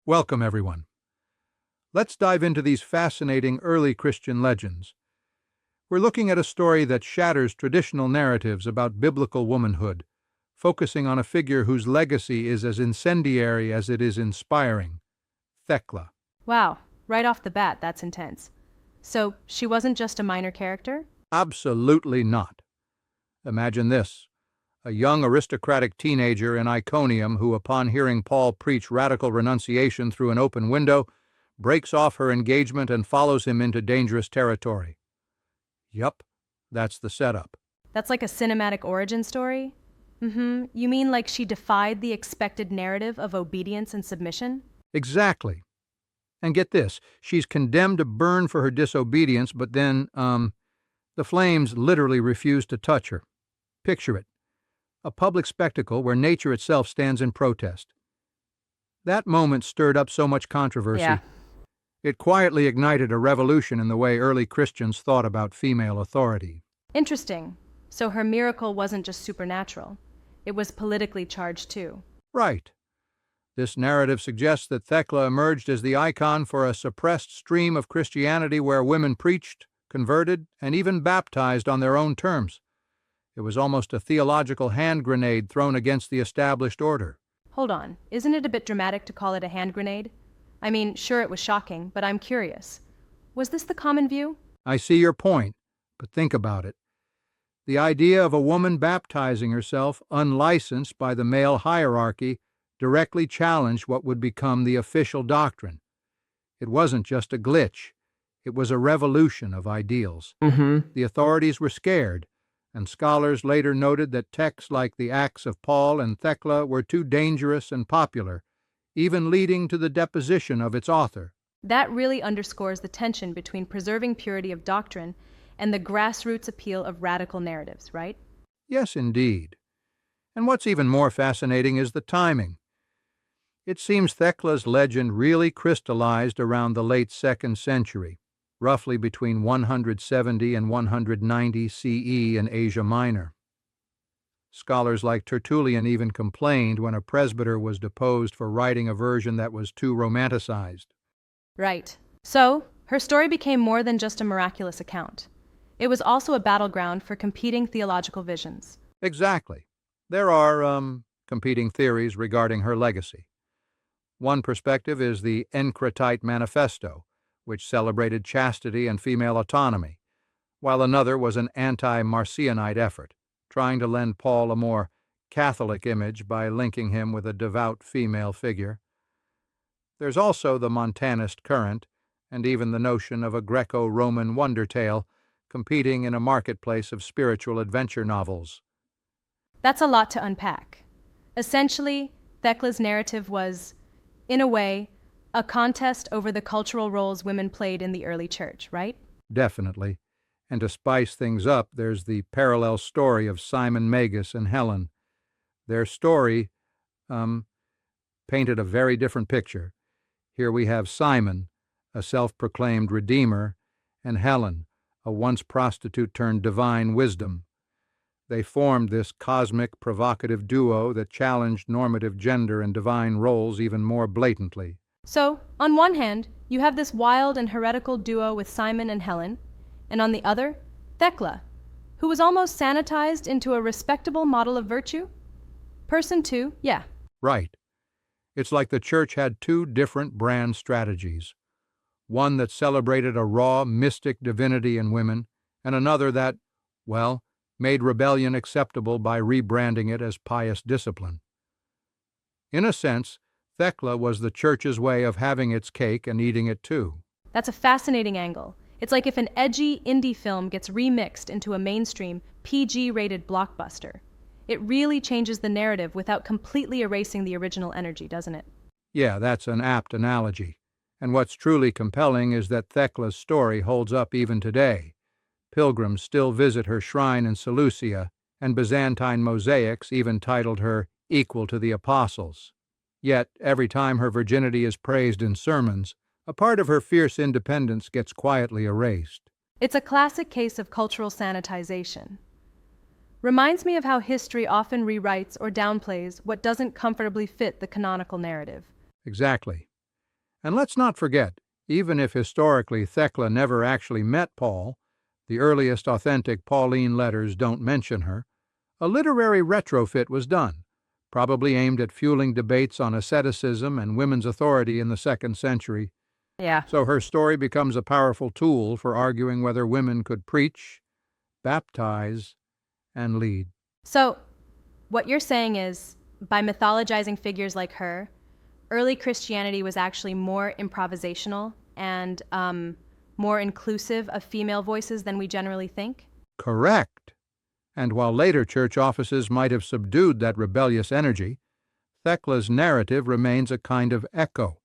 Welcome, everyone. Let's dive into these fascinating early Christian legends. We're looking at a story that shatters traditional narratives about biblical womanhood, focusing on a figure whose legacy is as incendiary as it is inspiring, Thecla. Wow, right off the bat, that's intense. So, she wasn't just a minor character? Absolutely not. Imagine this: a young aristocratic teenager in Iconium who, upon hearing Paul preach radical renunciation through an open window, breaks off her engagement and follows him into dangerous territory. Yup, that's the setup. That's like a cinematic origin story? You mean like she defied the expected narrative of obedience and submission? Exactly. And get this, she's condemned to burn for her disobedience, but then, the flames literally refuse to touch her. Picture it: a public spectacle where nature itself stands in protest. That moment stirred up so much controversy. Yeah. It quietly ignited a revolution in the way early Christians thought about female authority. Interesting. So her miracle wasn't just supernatural. It was politically charged too. Right. This narrative suggests that Thecla emerged as the icon for a suppressed stream of Christianity where women preached, converted, and even baptized on their own terms. It was almost a theological hand grenade thrown against the established order. Hold on, isn't it a bit dramatic to call it a hand grenade? I mean, sure it was shocking, but I'm curious. Was this the common view? I see your point, but think about it. The idea of a woman baptizing herself unlicensed by the male hierarchy directly challenged what would become the official doctrine. It wasn't just a glitch. It was a revolution of ideals. The authorities were scared, and scholars later noted that texts like the Acts of Paul and Thecla were too dangerous and popular, even leading to the deposition of its author. That really underscores the tension between preserving purity of doctrine and the grassroots appeal of radical narratives, right? Yes, indeed. And what's even more fascinating is the timing. It seems Thecla's legend really crystallized around the late 2nd century, roughly between 170 and 190 CE in Asia Minor. Scholars like Tertullian even complained when a presbyter was deposed for writing a version that was too romanticized. Right. So, her story became more than just a miraculous account. It was also a battleground for competing theological visions. Exactly. There are, competing theories regarding her legacy. One perspective is the Encretite Manifesto, which celebrated chastity and female autonomy, while another was an anti-Marcionite effort, trying to lend Paul a more Catholic image by linking him with a devout female figure. There's also the Montanist current, and even the notion of a Greco-Roman wonder tale competing in a marketplace of spiritual adventure novels. That's a lot to unpack. Essentially, Thecla's narrative was, in a way, a contest over the cultural roles women played in the early church, right? Definitely. And to spice things up, there's the parallel story of Simon Magus and Helen. Their story, painted a very different picture. Here we have Simon, a self-proclaimed redeemer, and Helen, a once prostitute turned divine wisdom. They formed this cosmic, provocative duo that challenged normative gender and divine roles even more blatantly. So, on one hand, you have this wild and heretical duo with Simon and Helen, and on the other, Thecla, who was almost sanitized into a respectable model of virtue? Person two, yeah. Right. It's like the church had two different brand strategies. One that celebrated a raw, mystic divinity in women, and another that, well, made rebellion acceptable by rebranding it as pious discipline. In a sense, Thecla was the church's way of having its cake and eating it too. That's a fascinating angle. It's like if an edgy indie film gets remixed into a mainstream, PG-rated blockbuster. It really changes the narrative without completely erasing the original energy, doesn't it? Yeah, that's an apt analogy. And what's truly compelling is that Thecla's story holds up even today. Pilgrims still visit her shrine in Seleucia, and Byzantine mosaics even titled her equal to the apostles. Yet, every time her virginity is praised in sermons, a part of her fierce independence gets quietly erased. It's a classic case of cultural sanitization. Reminds me of how history often rewrites or downplays what doesn't comfortably fit the canonical narrative. Exactly. And let's not forget, even if historically Thecla never actually met Paul, the earliest authentic Pauline letters don't mention her, a literary retrofit was done, probably aimed at fueling debates on asceticism and women's authority in the 2nd century. Yeah. So her story becomes a powerful tool for arguing whether women could preach, baptize, and lead. So, what you're saying is, by mythologizing figures like her, early Christianity was actually more improvisational and more inclusive of female voices than we generally think? Correct. And while later church offices might have subdued that rebellious energy, Thecla's narrative remains a kind of echo,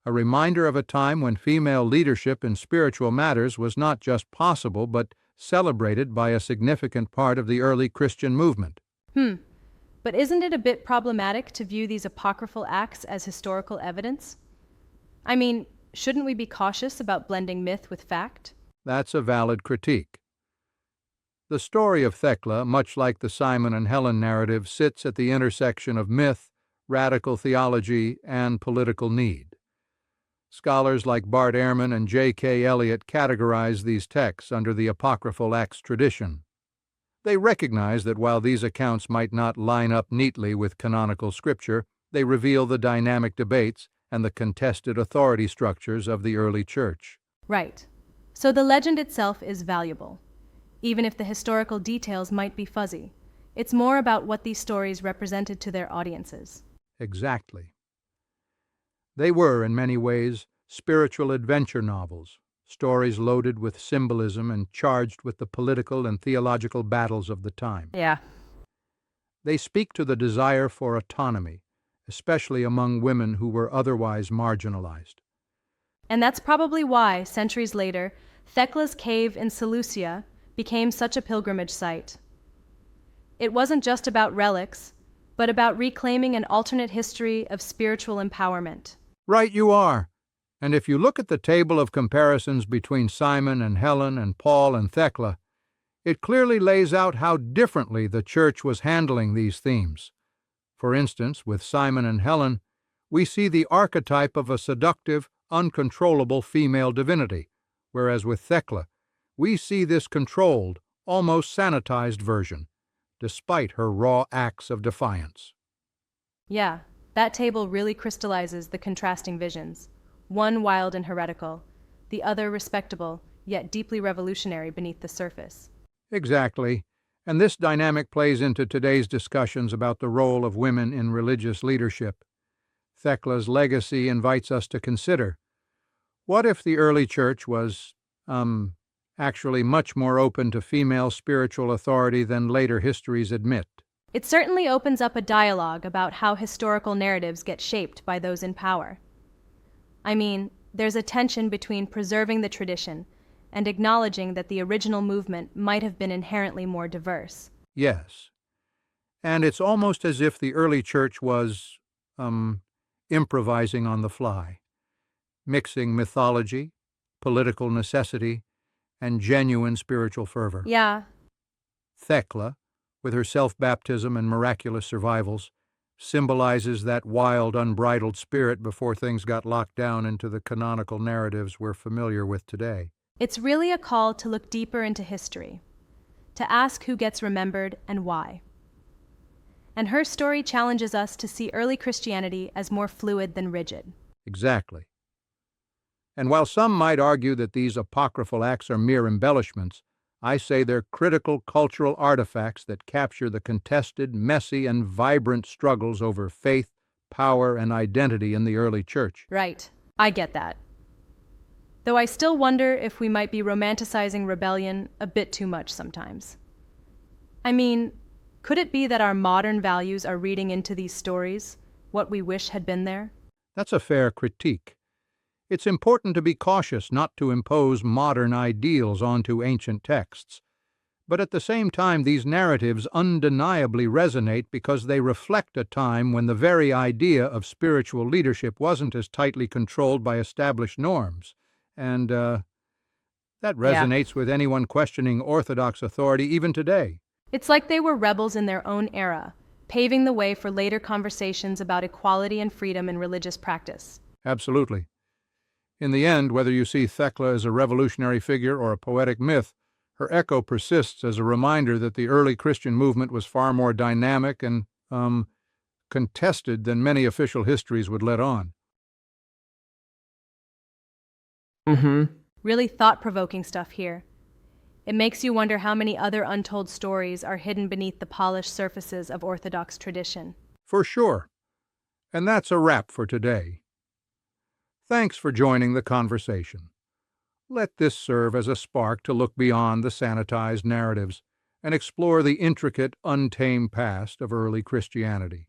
a reminder of a time when female leadership in spiritual matters was not just possible but celebrated by a significant part of the early Christian movement. But isn't it a bit problematic to view these apocryphal acts as historical evidence? I mean, shouldn't we be cautious about blending myth with fact? That's a valid critique. The story of Thecla, much like the Simon and Helen narrative, sits at the intersection of myth, radical theology, and political need. Scholars like Bart Ehrman and J.K. Elliott categorize these texts under the apocryphal Acts tradition. They recognize that while these accounts might not line up neatly with canonical scripture, they reveal the dynamic debates and the contested authority structures of the early church. Right. So the legend itself is valuable, even if the historical details might be fuzzy. It's more about what these stories represented to their audiences. Exactly. They were, in many ways, spiritual adventure novels, stories loaded with symbolism and charged with the political and theological battles of the time. Yeah. They speak to the desire for autonomy, especially among women who were otherwise marginalized. And that's probably why, centuries later, Thecla's cave in Seleucia became such a pilgrimage site. It wasn't just about relics, but about reclaiming an alternate history of spiritual empowerment. Right you are. And if you look at the table of comparisons between Simon and Helen and Paul and Thecla, it clearly lays out how differently the church was handling these themes. For instance, with Simon and Helen, we see the archetype of a seductive, uncontrollable female divinity, whereas with Thecla, we see this controlled, almost sanitized version, despite her raw acts of defiance. Yeah, that table really crystallizes the contrasting visions. One wild and heretical, the other respectable, yet deeply revolutionary beneath the surface. Exactly, and this dynamic plays into today's discussions about the role of women in religious leadership. Thecla's legacy invites us to consider, what if the early church was, actually much more open to female spiritual authority than later histories admit? It certainly opens up a dialogue about how historical narratives get shaped by those in power. I mean, there's a tension between preserving the tradition and acknowledging that the original movement might have been inherently more diverse. Yes. And it's almost as if the early church was, improvising on the fly, mixing mythology, political necessity, and genuine spiritual fervor. Yeah. Thecla, with her self-baptism and miraculous survivals, symbolizes that wild, unbridled spirit before things got locked down into the canonical narratives we're familiar with today. It's really a call to look deeper into history, to ask who gets remembered and why. And her story challenges us to see early Christianity as more fluid than rigid. Exactly. And while some might argue that these apocryphal acts are mere embellishments, I say they're critical cultural artifacts that capture the contested, messy, and vibrant struggles over faith, power, and identity in the early church. Right. I get that. Though I still wonder if we might be romanticizing rebellion a bit too much sometimes. I mean, could it be that our modern values are reading into these stories what we wish had been there? That's a fair critique. It's important to be cautious not to impose modern ideals onto ancient texts. But at the same time, these narratives undeniably resonate because they reflect a time when the very idea of spiritual leadership wasn't as tightly controlled by established norms. And that resonates with anyone questioning orthodox authority even today. It's like they were rebels in their own era, paving the way for later conversations about equality and freedom in religious practice. Absolutely. In the end, whether you see Thecla as a revolutionary figure or a poetic myth, her echo persists as a reminder that the early Christian movement was far more dynamic and, contested than many official histories would let on. Really thought-provoking stuff here. It makes you wonder how many other untold stories are hidden beneath the polished surfaces of Orthodox tradition. For sure. And that's a wrap for today. Thanks for joining the conversation. Let this serve as a spark to look beyond the sanitized narratives and explore the intricate, untamed past of early Christianity.